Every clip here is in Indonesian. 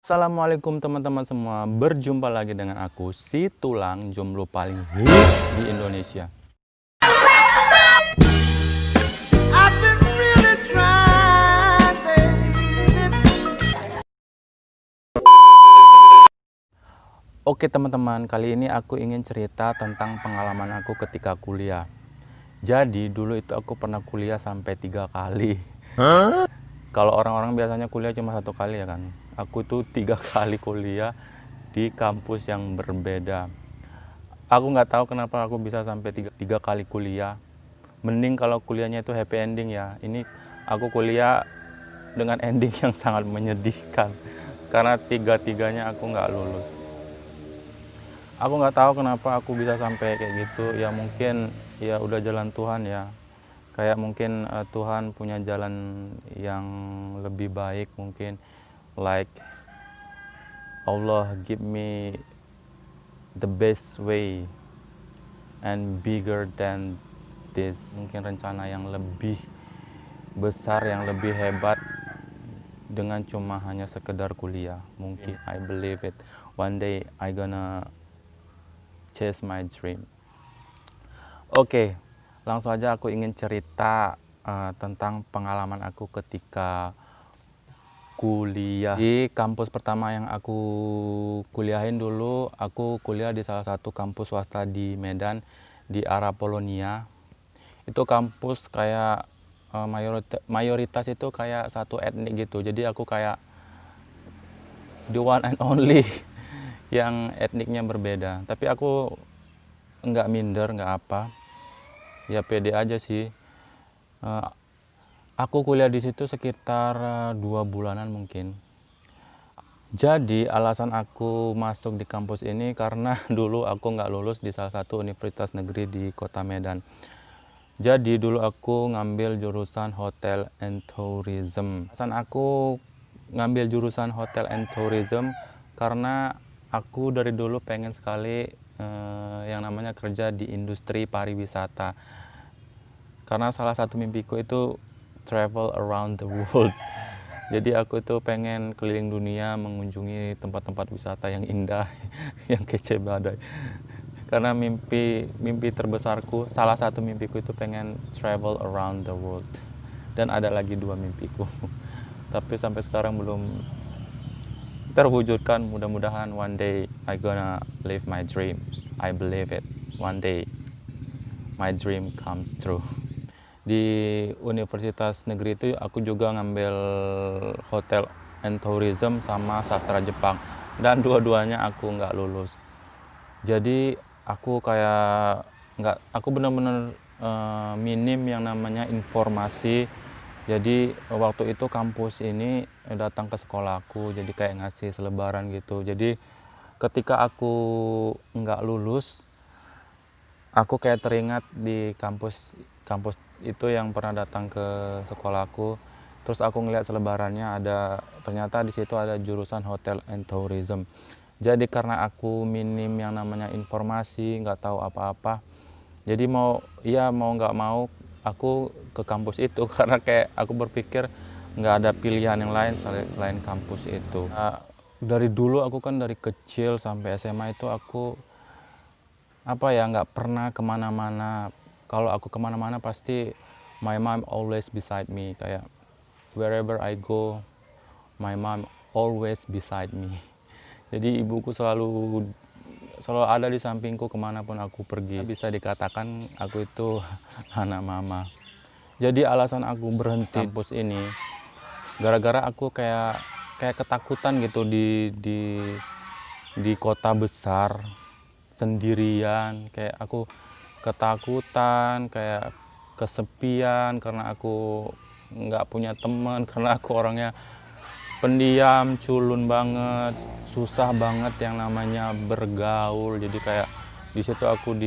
Assalamualaikum teman-teman semua, berjumpa lagi dengan aku, si tulang jomblo paling hits di Indonesia. Oke teman-teman, kali ini aku ingin cerita tentang pengalaman aku ketika kuliah. Jadi dulu itu aku pernah kuliah sampai 3 kali. Kalau orang-orang biasanya kuliah cuma 1 kali ya kan. Aku tuh 3 kali kuliah di kampus yang berbeda. Aku nggak tahu kenapa aku bisa sampai tiga kali kuliah. Mending kalau kuliahnya itu happy ending ya. Ini aku kuliah dengan ending yang sangat menyedihkan. Karena tiga-tiganya aku nggak lulus. Aku nggak tahu kenapa aku bisa sampai kayak gitu. Ya mungkin ya udah jalan Tuhan ya. Kayak mungkin Tuhan punya jalan yang lebih baik mungkin. Like Allah give me the best way and bigger than this. Mungkin rencana yang lebih besar, yang lebih hebat dengan cuma hanya sekedar kuliah. Mungkin I believe it. One day I gonna chase my dream. Oke, langsung aja aku ingin cerita tentang pengalaman aku ketika kuliah. Di kampus pertama yang aku kuliahin dulu, aku kuliah di salah satu kampus swasta di Medan, di arah Polonia. Itu kampus kayak mayoritas itu kayak satu etnik gitu. Jadi aku kayak the one and only yang etniknya berbeda. Tapi aku nggak minder, nggak apa. Ya pede aja sih. Aku kuliah di situ sekitar 2 bulanan mungkin. Jadi alasan aku masuk di kampus ini karena dulu aku nggak lulus di salah satu universitas negeri di kota Medan. Jadi dulu aku ngambil jurusan Hotel and Tourism. Alasan aku ngambil jurusan Hotel and Tourism karena aku dari dulu pengen sekali yang namanya kerja di industri pariwisata. Karena salah satu mimpiku itu travel around the world. Jadi aku itu pengen keliling dunia mengunjungi tempat-tempat wisata yang indah, yang kece badai. Karena mimpi terbesarku, salah satu mimpiku itu pengen travel around the world. Dan ada lagi 2 mimpiku. Tapi sampai sekarang belum terwujudkan. Mudah-mudahan one day I gonna live my dream. I believe it. One day my dream comes true. Di universitas negeri itu aku juga ngambil Hotel and Tourism sama sastra Jepang, dan dua-duanya aku nggak lulus. Jadi aku kayak aku benar-benar minim yang namanya informasi. Jadi waktu itu kampus ini datang ke sekolahku, jadi kayak ngasih selebaran gitu. Jadi ketika aku nggak lulus, aku kayak teringat di kampus itu yang pernah datang ke sekolahku. Terus aku ngeliat selebarannya, ternyata di situ ada jurusan Hotel and Tourism. Jadi karena aku minim yang namanya informasi, nggak tahu apa-apa, jadi mau nggak mau aku ke kampus itu karena kayak aku berpikir nggak ada pilihan yang lain selain kampus itu. Dari dulu aku kan dari kecil sampai SMA itu aku nggak pernah kemana-mana. Kalau aku kemana-mana pasti my mom always beside me. Kayak wherever I go, my mom always beside me. Jadi ibuku selalu ada di sampingku kemanapun aku pergi. Bisa dikatakan aku itu anak mama. Jadi alasan aku berhenti kampus ini gara-gara aku kayak ketakutan gitu di kota besar sendirian. Kayak aku ketakutan, kayak kesepian karena aku nggak punya teman, karena aku orangnya pendiam, culun banget, susah banget yang namanya bergaul. Jadi kayak di situ aku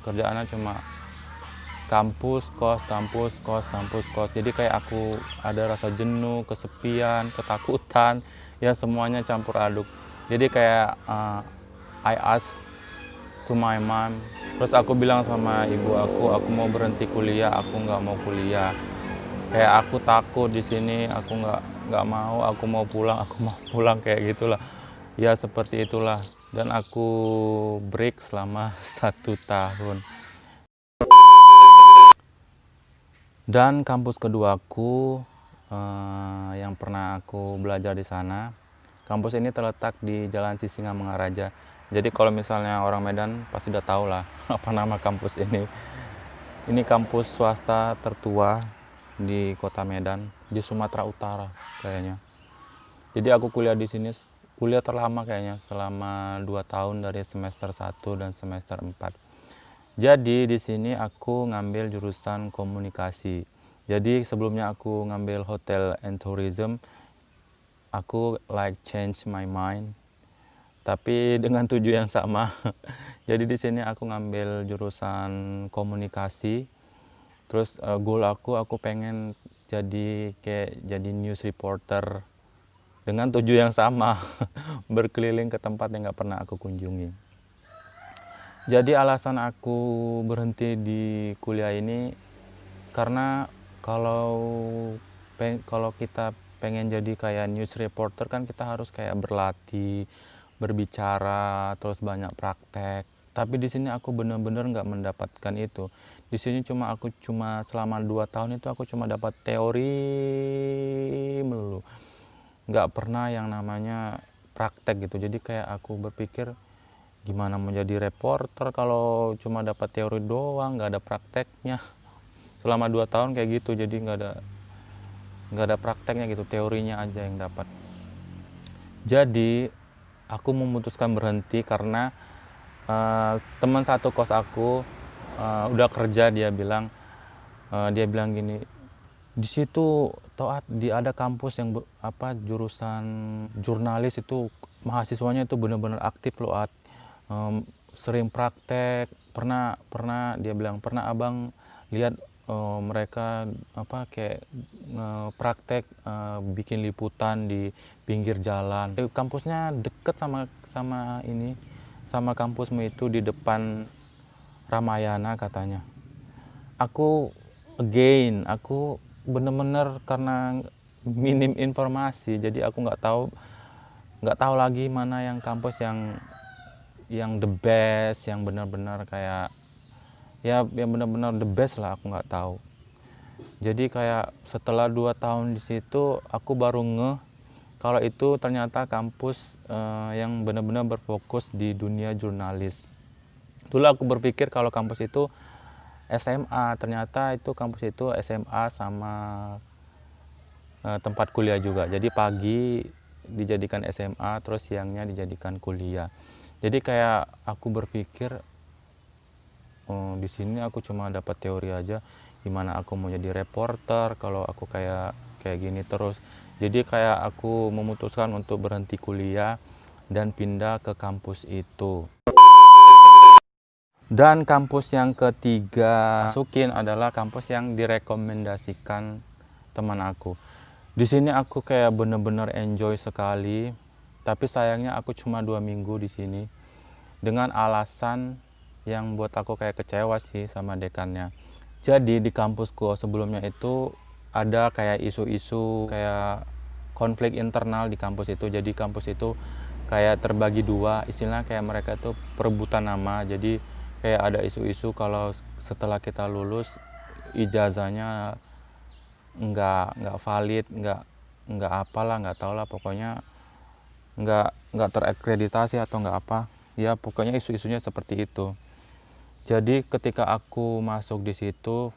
kerjaannya cuma kampus kos. Jadi kayak aku ada rasa jenuh, kesepian, ketakutan, ya semuanya campur aduk. Jadi kayak I ask to my mom. Terus aku bilang sama ibu aku mau berhenti kuliah, aku nggak mau kuliah. Kayak aku takut di sini, aku nggak mau, aku mau pulang, aku mau pulang, kayak gitulah. Ya seperti itulah. Dan aku break selama 1 tahun. Dan kampus keduaku yang pernah aku belajar di sana, kampus ini terletak di Jalan Sisingamangaraja. Jadi kalau misalnya orang Medan pasti udah tahu lah apa nama kampus ini. Ini kampus swasta tertua di Kota Medan, di Sumatera Utara kayaknya. Jadi aku kuliah di sini, kuliah terlama kayaknya, selama 2 tahun dari semester 1 dan semester 4. Jadi di sini aku ngambil jurusan komunikasi. Jadi sebelumnya aku ngambil hotel and tourism, aku like change my mind, tapi dengan tujuan yang sama. Jadi di sini aku ngambil jurusan komunikasi. Terus goal aku pengen jadi news reporter dengan tujuan yang sama, berkeliling ke tempat yang nggak pernah aku kunjungi. Jadi alasan aku berhenti di kuliah ini karena kalau kita pengen jadi kayak news reporter kan kita harus kayak berlatih, berbicara, terus banyak praktek. Tapi di sini aku benar-benar nggak mendapatkan itu. Di sini aku cuma selama 2 tahun itu aku cuma dapat teori melulu. Nggak pernah yang namanya praktek gitu. Jadi kayak aku berpikir gimana mau jadi reporter kalau cuma dapat teori doang, nggak ada prakteknya. Selama 2 tahun kayak gitu, jadi nggak ada prakteknya gitu, teorinya aja yang dapat. Jadi aku memutuskan berhenti karena teman satu kos aku udah kerja, dia bilang gini, di situ Toat ada kampus yang jurusan jurnalis itu mahasiswanya itu benar-benar aktif loh, sering praktek. Pernah dia bilang, pernah abang lihat mereka kayak praktek bikin liputan di pinggir jalan. Kampusnya deket sama kampusmu itu, di depan Ramayana katanya. Aku bener-bener karena minim informasi, jadi aku nggak tahu lagi mana yang kampus yang the best, yang benar-benar kayak yang benar-benar the best lah, aku nggak tahu. Jadi kayak setelah 2 tahun di situ aku baru ngeh kalau itu ternyata kampus yang benar-benar berfokus di dunia jurnalis. Dulu aku berpikir kalau kampus itu SMA, ternyata itu kampus itu SMA sama tempat kuliah juga. Jadi pagi dijadikan SMA, terus siangnya dijadikan kuliah. Jadi kayak aku berpikir, di sini aku cuma dapat teori aja, gimana aku mau jadi reporter kalau aku kayak gini terus. Jadi kayak aku memutuskan untuk berhenti kuliah dan pindah ke kampus itu. Dan kampus yang ketiga masukin adalah kampus yang direkomendasikan teman aku. Di sini aku kayak bener-bener enjoy sekali, tapi sayangnya aku cuma 2 minggu di sini dengan alasan yang buat aku kayak kecewa sih sama dekannya. Jadi di kampusku sebelumnya itu ada kayak isu-isu kayak konflik internal di kampus itu. Jadi kampus itu kayak terbagi dua, istilahnya kayak mereka itu perebutan nama. Jadi kayak ada isu-isu kalau setelah kita lulus ijazahnya nggak valid, nggak apalah, nggak tahu lah, pokoknya nggak terakreditasi atau nggak apa ya, pokoknya isu-isunya seperti itu. Jadi ketika aku masuk di situ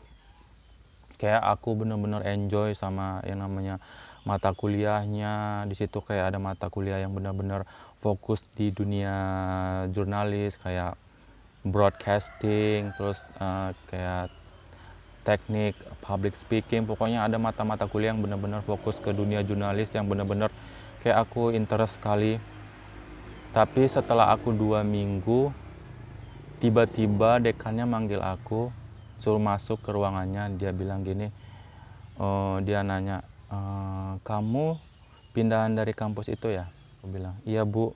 kayak aku bener-bener enjoy sama yang namanya mata kuliahnya. Di situ kayak ada mata kuliah yang benar-benar fokus di dunia jurnalis, kayak broadcasting, terus kayak teknik public speaking. Pokoknya ada mata-mata kuliah yang benar-benar fokus ke dunia jurnalis yang benar-benar kayak aku interest sekali. Tapi setelah aku 2 minggu, tiba-tiba dekannya manggil aku, suruh masuk ke ruangannya. Dia bilang gini, dia nanya, kamu pindahan dari kampus itu ya? Aku bilang, iya bu.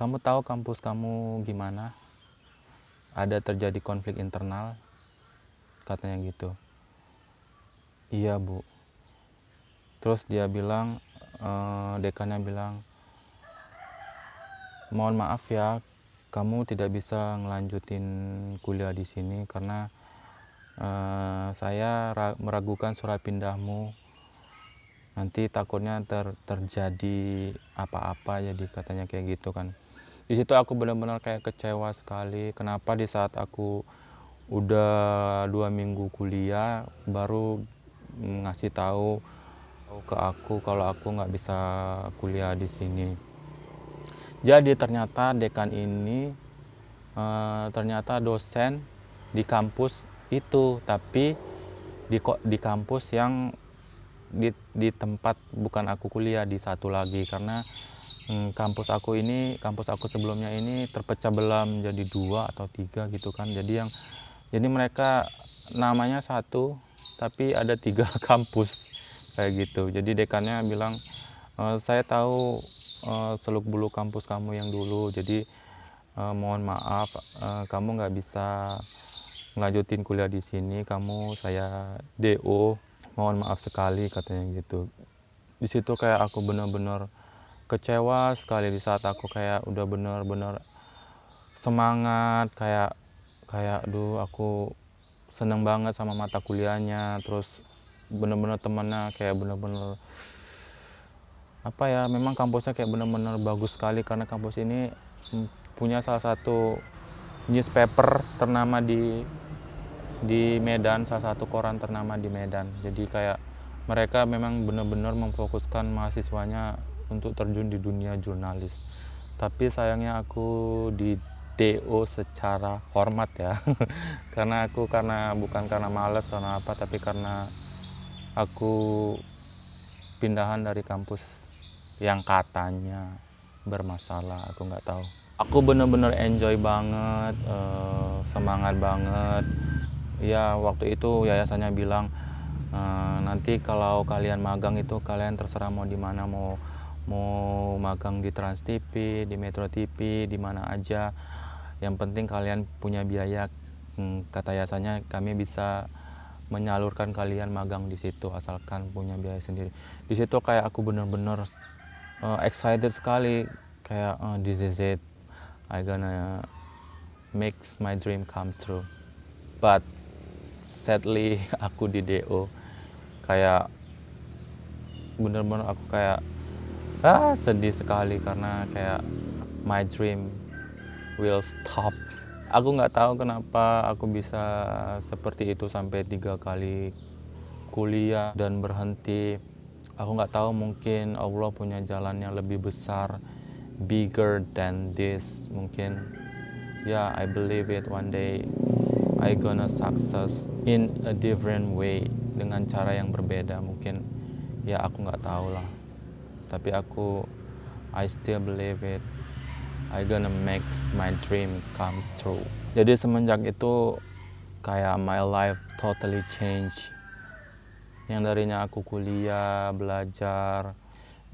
Kamu tahu kampus kamu gimana? Ada terjadi konflik internal? Katanya gitu. Iya bu. Terus dia bilang, dekannya bilang, mohon maaf ya, kamu tidak bisa ngelanjutin kuliah di sini karena saya meragukan surat pindahmu. Nanti takutnya terjadi apa-apa, jadi katanya kayak gitu kan. Di situ aku benar-benar kayak kecewa sekali. Kenapa di saat aku udah 2 minggu kuliah baru ngasih tahu ke aku kalau aku nggak bisa kuliah di sini. Jadi ternyata dekan ini ternyata dosen di kampus itu, tapi di kampus yang di tempat bukan aku kuliah, di satu lagi, karena kampus aku sebelumnya ini terpecah belah menjadi 2 atau 3 gitu kan. Jadi mereka namanya satu tapi ada 3 kampus kayak gitu. Jadi dekannya bilang, saya tahu seluk beluk kampus kamu yang dulu, jadi mohon maaf, kamu nggak bisa ngelanjutin kuliah di sini, saya DO, mohon maaf sekali katanya gitu. Di situ kayak aku benar-benar kecewa sekali, di saat aku kayak udah benar-benar semangat, kayak aduh, aku seneng banget sama mata kuliahnya, terus benar-benar temannya kayak benar-benar apa ya, memang kampusnya kayak benar-benar bagus sekali karena kampus ini punya salah satu newspaper ternama di Medan, salah satu koran ternama di Medan. Jadi kayak mereka memang benar-benar memfokuskan mahasiswanya untuk terjun di dunia jurnalis. Tapi sayangnya aku di DO secara hormat ya. Karena bukan karena malas, karena apa, tapi karena aku pindahan dari kampus yang katanya bermasalah, aku nggak tahu. Aku bener-bener enjoy banget, semangat banget. Ya waktu itu yayasannya bilang, nanti kalau kalian magang itu kalian terserah mau di mana, mau magang di Trans TV, di Metro TV, di mana aja. Yang penting kalian punya biaya. Kata yayasannya kami bisa menyalurkan kalian magang di situ asalkan punya biaya sendiri. Di situ kayak aku bener-bener excited sekali, kayak this is it, I gonna make my dream come true. But sadly aku di DO kayak bener-bener aku kayak sedih sekali karena kayak my dream will stop. Aku nggak tahu kenapa aku bisa seperti itu sampai 3 kali kuliah dan berhenti. Aku nggak tahu, mungkin Allah punya jalan yang lebih besar, bigger than this. Mungkin ya, I believe it, one day I gonna success in a different way, dengan cara yang berbeda. Mungkin ya aku nggak tahu lah, tapi I still believe it. I gonna make my dream come true. Jadi semenjak itu kayak my life totally change. Yang darinya aku kuliah, belajar.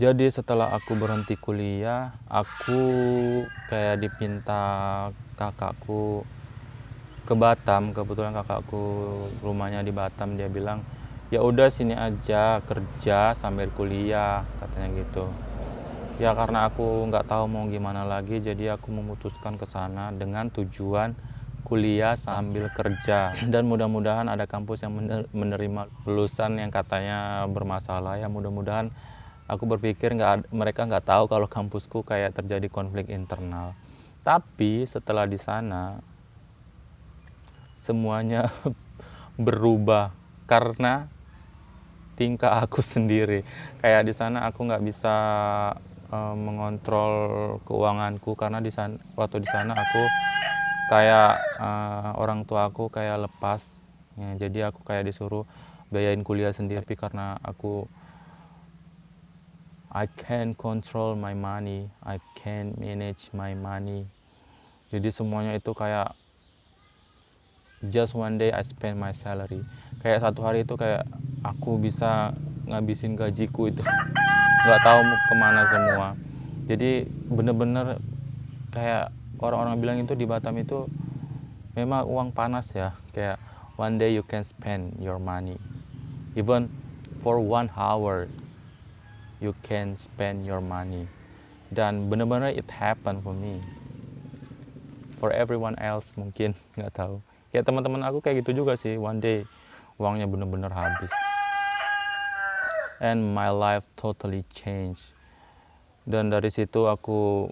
Jadi setelah aku berhenti kuliah, aku kayak dipinta kakakku ke Batam. Kebetulan kakakku rumahnya di Batam. Dia bilang, ya udah sini aja kerja sambil kuliah, katanya gitu. Ya karena aku nggak tahu mau gimana lagi, jadi aku memutuskan ke sana dengan tujuan kuliah sambil kerja. Dan mudah-mudahan ada kampus yang menerima lulusan yang katanya bermasalah. Ya mudah-mudahan, aku berpikir mereka nggak tahu kalau kampusku kayak terjadi konflik internal. Tapi setelah di sana semuanya berubah karena tingkah aku sendiri. Kayak di sana aku nggak bisa mengontrol keuanganku karena waktu di sana aku kayak orang tua aku kayak lepas ya, jadi aku kayak disuruh biayain kuliah sendiri. Tapi karena I can control my money, I can manage my money, jadi semuanya itu kayak just one day I spend my salary. Kayak satu hari itu kayak aku bisa ngabisin gajiku itu nggak tahu kemana semua. Jadi bener-bener kayak orang-orang bilang itu di Batam itu memang uang panas ya. Kayak one day you can spend your money even for 1 hour. you can spend your money. Dan bener-bener it happen for me. For everyone else mungkin nggak tahu. Ya teman-teman aku kayak gitu juga sih. One day uangnya bener-bener habis. And my life totally changed. Dan dari situ aku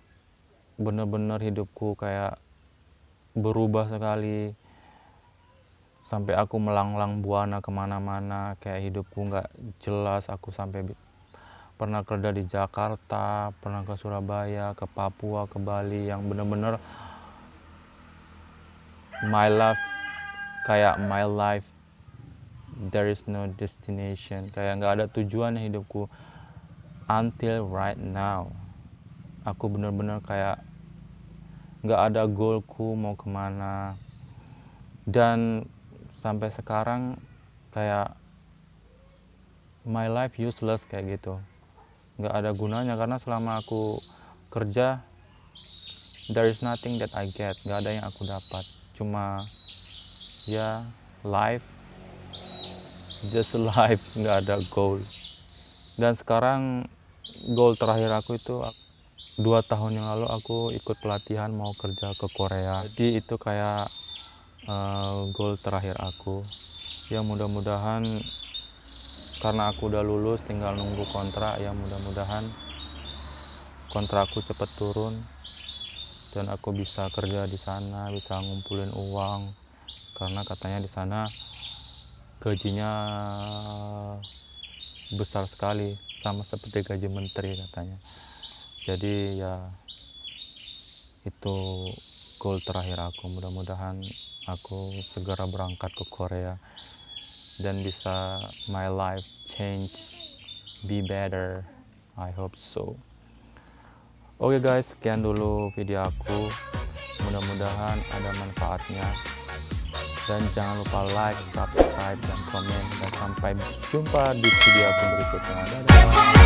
bener-bener hidupku kayak berubah sekali. Sampai aku melanglang buana kemana-mana, kayak hidupku nggak jelas. Aku sampai pernah kerja di Jakarta, pernah ke Surabaya, ke Papua, ke Bali, yang bener-bener my life, kayak my life there is no destination, kayak nggak ada tujuan hidupku until right now. Aku bener-bener kayak nggak ada goalku mau kemana, dan sampai sekarang kayak my life useless kayak gitu, nggak ada gunanya, karena selama aku kerja there is nothing that I get, nggak ada yang aku dapat, cuma ya life, just life, nggak ada goal. Dan sekarang goal terakhir aku itu 2 tahun yang lalu aku ikut pelatihan mau kerja ke Korea, jadi itu kayak goal terakhir aku. Ya mudah-mudahan, karena aku udah lulus tinggal nunggu kontrak, ya mudah-mudahan kontrakku cepat turun dan aku bisa kerja di sana, bisa ngumpulin uang, karena katanya di sana gajinya besar sekali, sama seperti gaji menteri katanya. Jadi ya itu goal terakhir aku. Mudah-mudahan aku segera berangkat ke Korea dan bisa my life change, be better. I hope so. Oke guys, sekian dulu video aku. Mudah-mudahan ada manfaatnya. Dan jangan lupa like, subscribe, dan komen. Dan sampai jumpa di video aku berikutnya. Dadah.